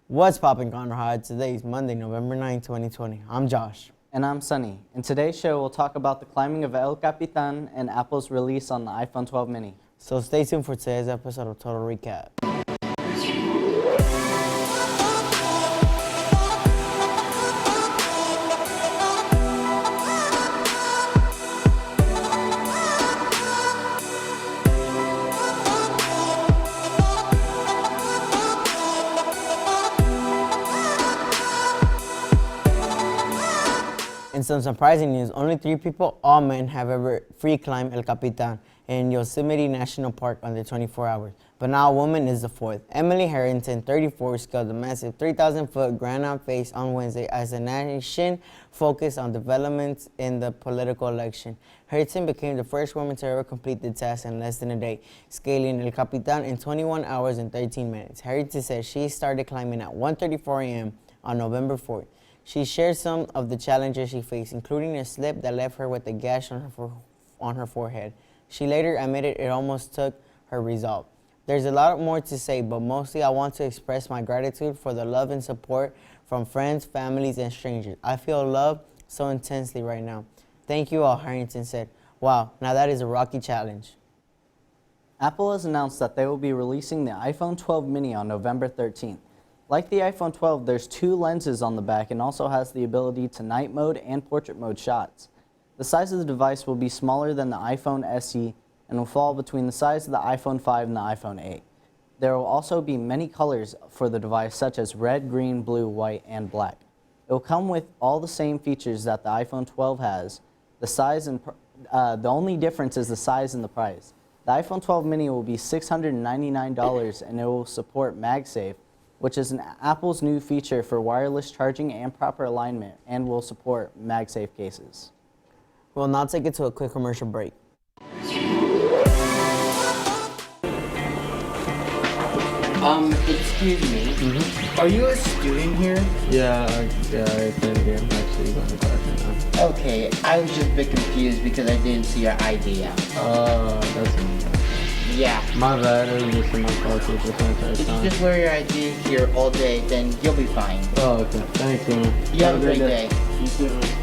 What's poppin', Connor High? Today is Monday, November 9, 2020. I'm Josh. And I'm Sunny. In today's show, we'll talk about the climbing of El Capitan and Apple's release on the iPhone 12 mini. So stay tuned for today's episode of Total Recap. In some surprising news, only 3 people, all men, have ever free climbed El Capitan in Yosemite National Park under 24 hours. But now a woman is the 4th. Emily Harrington, 34, scaled the massive 3,000-foot Granite Face on Wednesday as the nation focused on developments in the political election. Harrington became the first woman to ever complete the task in less than a day, scaling El Capitan in 21 hours and 13 minutes. Harrington said she started climbing at 1:34 a.m. on November 4th. She shared some of the challenges she faced, including a slip that left her with a gash on her forehead. She later admitted it almost took her resolve. There's a lot more to say, but mostly I want to express my gratitude for the love and support from friends, families, and strangers. I feel love so intensely right now. Thank you all, Harrington said. Wow, now that is a rocky challenge. Apple has announced that they will be releasing the iPhone 12 mini on November 13th. Like the iPhone 12, there's 2 lenses on the back and also has the ability to night mode and portrait mode shots. The size of the device will be smaller than the iPhone SE and will fall between the size of the iPhone 5 and the iPhone 8. There will also be many colors for the device, such as red, green, blue, white, and black. It will come with all the same features that the iPhone 12 has. The size and the only difference is the size and the price. The iPhone 12 mini will be $699 and it will support MagSafe, which is Apple's new feature for wireless charging and proper alignment, and will support MagSafe cases. We'll now take it to a quick commercial break. Excuse me. Are you a student here? Yeah, I think I'm actually going to class right now. Okay, I was just a bit confused because I didn't see your ID out. That's Yeah. my bad. It was just in my car for the entire If you time. just wear your ID here all day, then you'll be fine. Oh, okay. Thanks, man. You have a great day. You too, man.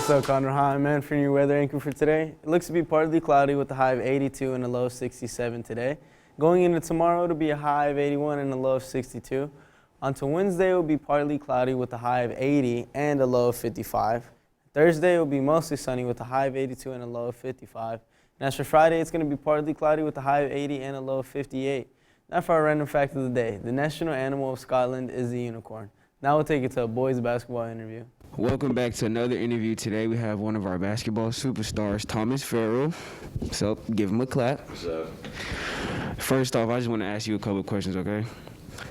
What's up, Connor? Hi, man, for your weather anchor for today. It looks to be partly cloudy with a high of 82 and a low of 67 today. Going into tomorrow, it'll be a high of 81 and a low of 62. Until Wednesday, it will be partly cloudy with a high of 80 and a low of 55. Thursday, it will be mostly sunny with a high of 82 and a low of 55. And as for Friday, it's going to be partly cloudy with a high of 80 and a low of 58. Now for our random fact of the day. The national animal of Scotland is the unicorn. Now we'll take it to a boys basketball interview. Welcome back to another interview. Today we have one of our basketball superstars, Thomas Farrell. So give him a clap. What's up? First off, I just want to ask you a couple of questions, okay?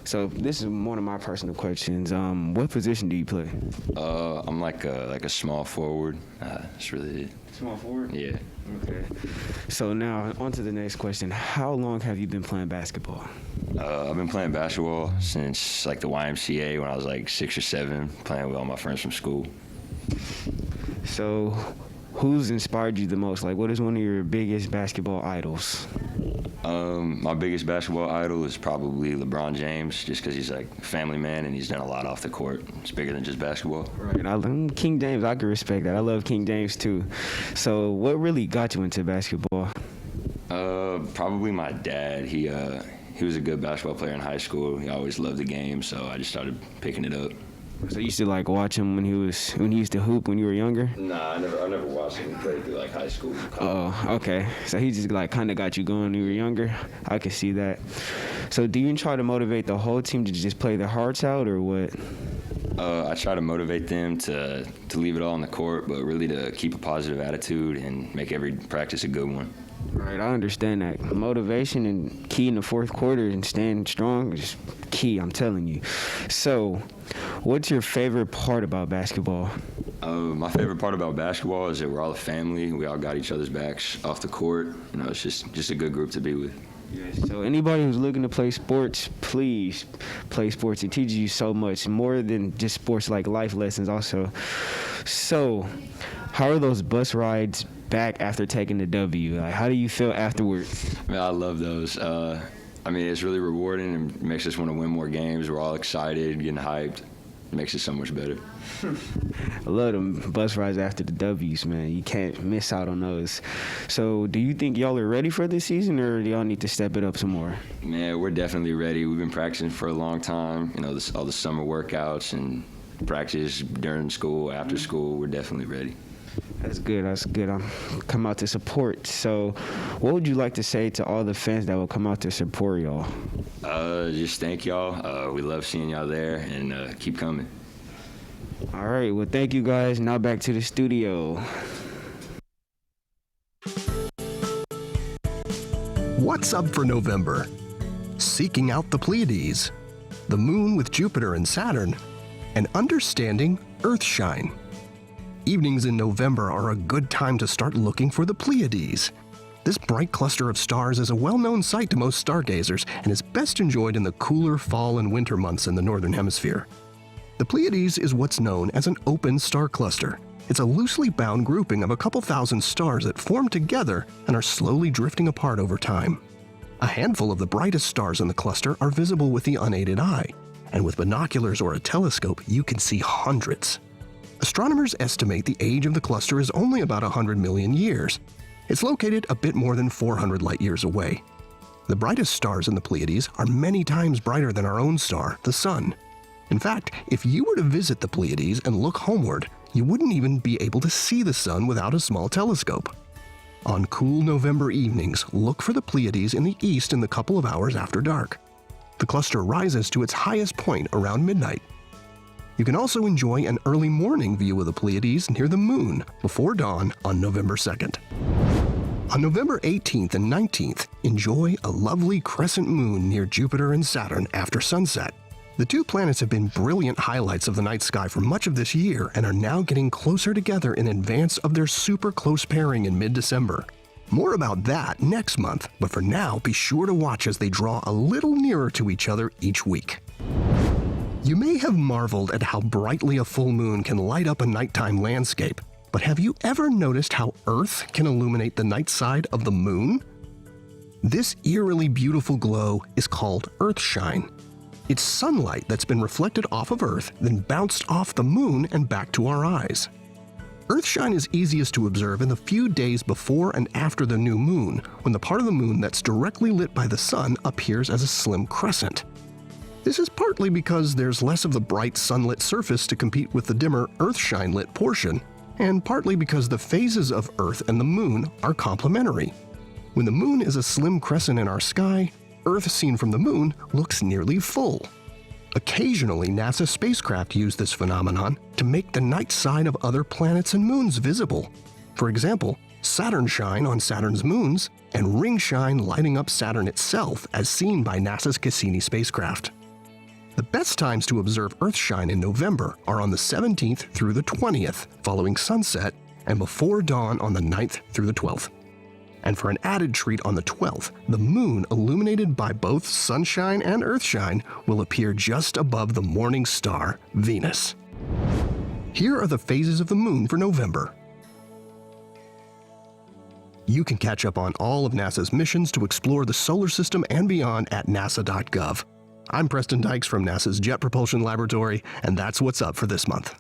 So this is one of my personal questions. What position do you play? I'm like a small forward. That's really it. Small forward? Yeah. Okay. So now on to the next question. How long have you been playing basketball? I've been playing basketball since like the YMCA when I was like 6 or 7, playing with all my friends from school. So who's inspired you the most? Like, what is one of your biggest basketball idols? My biggest basketball idol is probably LeBron James, just because he's like a family man and he's done a lot off the court. It's bigger than just basketball. Right. King James, I can respect that. I love King James too. So what really got you into basketball? Probably my dad. He was a good basketball player in high school. He always loved the game, so I just started picking it up. So you used to like watch him when he used to hoop when you were younger? Nah, I never watched him play through like high school. Oh, okay. So he just like kind of got you going when you were younger. I could see that. So do you try to motivate the whole team to just play their hearts out, or what? I try to motivate them to leave it all on the court, but really to keep a positive attitude and make every practice a good one. Right, I understand that. Motivation and key in the fourth quarter and staying strong is key, I'm telling you. So, what's your favorite part about basketball? My favorite part about basketball is that we're all a family. We all got each other's backs off the court. You know, it's just a good group to be with. Yes. So anybody who's looking to play sports, please play sports. It teaches you so much, more than just sports, like life lessons also. So, how are those bus rides back after taking the W? Like, how do you feel afterwards? Man, I love those. I mean, it's really rewarding and makes us want to win more games. We're all excited, getting hyped. It makes it so much better. I love them bus rides after the W's, man. You can't miss out on those. So, do you think y'all are ready for this season, or do y'all need to step it up some more? Man, we're definitely ready. We've been practicing for a long time. You know, all the summer workouts and practice during school, after school. We're definitely ready. That's good. That's good. I'm come out to support. So, what would you like to say to all the fans that will come out to support y'all? Just thank y'all. We love seeing y'all there, and keep coming. All right. Well, thank you guys. Now back to the studio. What's up for November? Seeking out the Pleiades, the moon with Jupiter and Saturn, and understanding Earthshine. Evenings in November are a good time to start looking for the Pleiades. This bright cluster of stars is a well-known sight to most stargazers and is best enjoyed in the cooler fall and winter months in the Northern Hemisphere. The Pleiades is what's known as an open star cluster. It's a loosely bound grouping of a couple thousand stars that form together and are slowly drifting apart over time. A handful of the brightest stars in the cluster are visible with the unaided eye, and with binoculars or a telescope, you can see hundreds. Astronomers estimate the age of the cluster is only about 100 million years. It's located a bit more than 400 light years away. The brightest stars in the Pleiades are many times brighter than our own star, the Sun. In fact, if you were to visit the Pleiades and look homeward, you wouldn't even be able to see the Sun without a small telescope. On cool November evenings, look for the Pleiades in the east in the couple of hours after dark. The cluster rises to its highest point around midnight. You can also enjoy an early morning view of the Pleiades near the moon before dawn on November 2nd. On November 18th and 19th, enjoy a lovely crescent moon near Jupiter and Saturn after sunset. The two planets have been brilliant highlights of the night sky for much of this year and are now getting closer together in advance of their super close pairing in mid-December. More about that next month, but for now, be sure to watch as they draw a little nearer to each other each week. You may have marveled at how brightly a full moon can light up a nighttime landscape, but have you ever noticed how Earth can illuminate the night side of the moon? This eerily beautiful glow is called Earthshine. It's sunlight that's been reflected off of Earth, then bounced off the moon and back to our eyes. Earthshine is easiest to observe in the few days before and after the new moon, when the part of the moon that's directly lit by the sun appears as a slim crescent. This is partly because there's less of the bright sunlit surface to compete with the dimmer Earthshine-lit portion, and partly because the phases of Earth and the moon are complementary. When the moon is a slim crescent in our sky, Earth seen from the moon looks nearly full. Occasionally, NASA spacecraft use this phenomenon to make the night side of other planets and moons visible. For example, Saturn shine on Saturn's moons, and ring shine lighting up Saturn itself as seen by NASA's Cassini spacecraft. The best times to observe Earthshine in November are on the 17th through the 20th, following sunset, and before dawn on the 9th through the 12th. And for an added treat on the 12th, the moon, illuminated by both sunshine and earthshine, will appear just above the morning star, Venus. Here are the phases of the moon for November. You can catch up on all of NASA's missions to explore the solar system and beyond at nasa.gov. I'm Preston Dykes from NASA's Jet Propulsion Laboratory, and that's what's up for this month.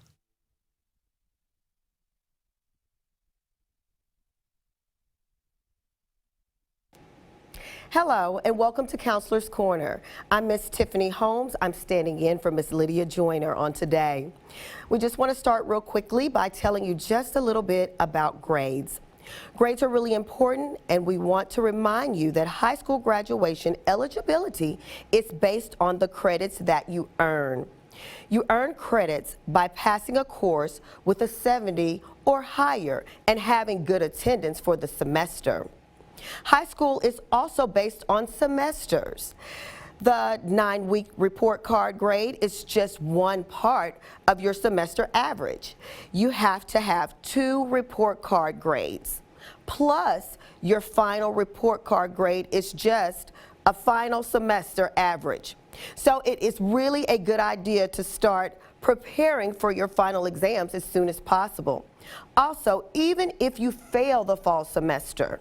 Hello and welcome to Counselor's Corner. I'm Miss Tiffany Holmes. I'm standing in for Miss Lydia Joyner on today. We just want to start real quickly by telling you just a little bit about grades. Grades are really important, and we want to remind you that high school graduation eligibility is based on the credits that you earn. You earn credits by passing a course with a 70 or higher and having good attendance for the semester. High school is also based on semesters. The 9-week report card grade is just one part of your semester average. You have to have 2 report card grades. Plus, your final report card grade is just a final semester average. So it is really a good idea to start preparing for your final exams as soon as possible. Also, even if you fail the fall semester,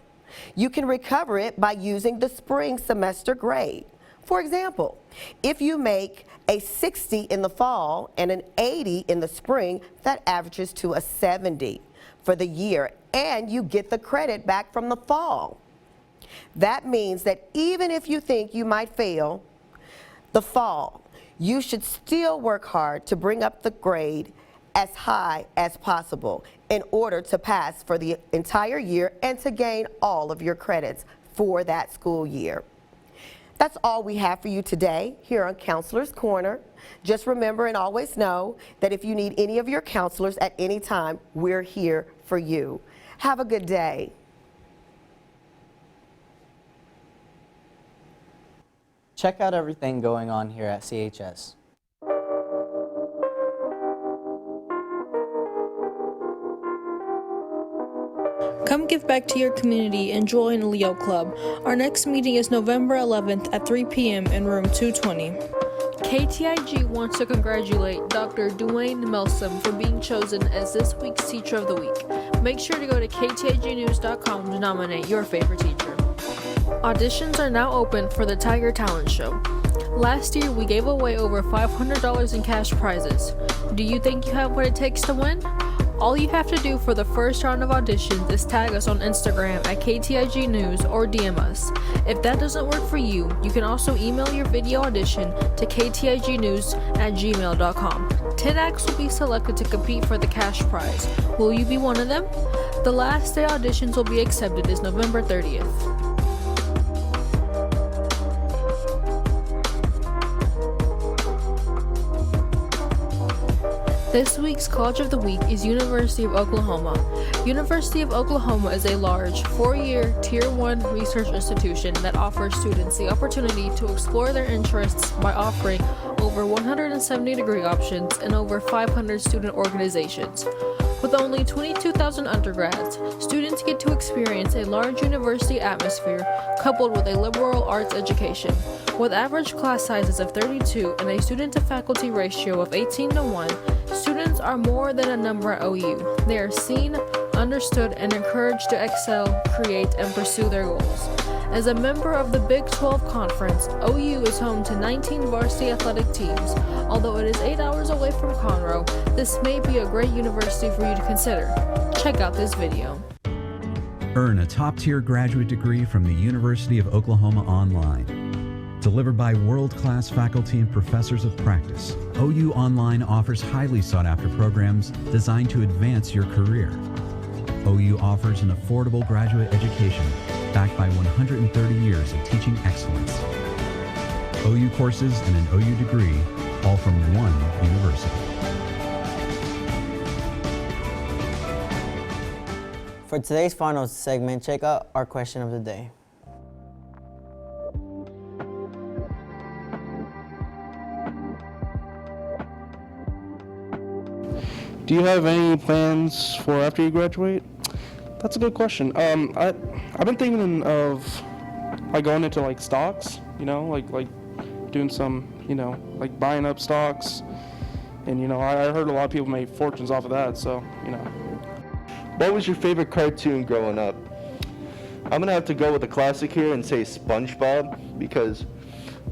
you can recover it by using the spring semester grade. For example, if you make a 60 in the fall and an 80 in the spring, that averages to a 70 for the year, and you get the credit back from the fall. That means that even if you think you might fail the fall, you should still work hard to bring up the grade as high as possible in order to pass for the entire year and to gain all of your credits for that school year. That's all we have for you today here on Counselor's Corner. Just remember and always know that if you need any of your counselors at any time, we're here for you. Have a good day. Check out everything going on here at CHS. Come give back to your community and join Leo Club. Our next meeting is November 11th at 3 p.m. in room 220. KTIG wants to congratulate Dr. Dwayne Melsom for being chosen as this week's Teacher of the Week. Make sure to go to ktignews.com to nominate your favorite teacher. Auditions are now open for the Tiger Talent Show. Last year, we gave away over $500 in cash prizes. Do you think you have what it takes to win? All you have to do for the first round of auditions is tag us on Instagram at KTIG News or DM us. If that doesn't work for you, you can also email your video audition to ktignews@gmail.com. 10 acts will be selected to compete for the cash prize. Will you be one of them? The last day auditions will be accepted is November 30th. This week's College of the Week is University of Oklahoma. University of Oklahoma is a large, 4-year, Tier 1 research institution that offers students the opportunity to explore their interests by offering over 170 degree options and over 500 student organizations. With only 22,000 undergrads, students get to experience a large university atmosphere coupled with a liberal arts education. With average class sizes of 32 and a student-to-faculty ratio of 18:1, students are more than a number at OU. They are seen, understood, and encouraged to excel, create, and pursue their goals. As a member of the Big 12 Conference, OU is home to 19 varsity athletic teams. Although it is 8 hours away from Conroe, this may be a great university for you to consider. Check out this video. Earn a top-tier graduate degree from the University of Oklahoma online. Delivered by world-class faculty and professors of practice, OU Online offers highly sought-after programs designed to advance your career. OU offers an affordable graduate education backed by 130 years of teaching excellence. OU courses and an OU degree, all from one university. For today's final segment, check out our question of the day. Do you have any plans for after you graduate? That's a good question. I've been thinking of like going into like stocks, you know, like doing some, you know, like buying up stocks, and you know, I heard a lot of people make fortunes off of that. So, you know. What was your favorite cartoon growing up? I'm gonna have to go with a classic here and say SpongeBob, because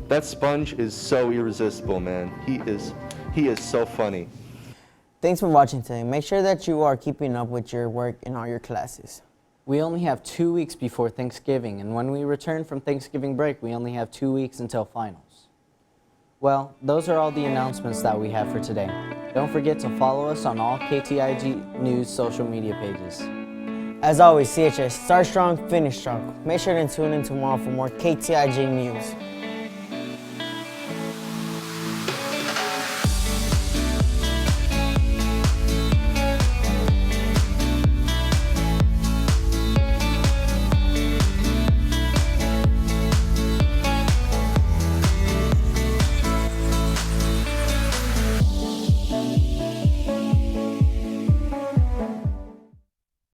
that sponge is so irresistible, man. He is so funny. Thanks for watching today. Make sure that you are keeping up with your work in all your classes. We only have 2 weeks before Thanksgiving, and when we return from Thanksgiving break, we only have 2 weeks until finals. Well, those are all the announcements that we have for today. Don't forget to follow us on all KTIG News social media pages. As always, CHS, start strong, finish strong. Make sure to tune in tomorrow for more KTIG news.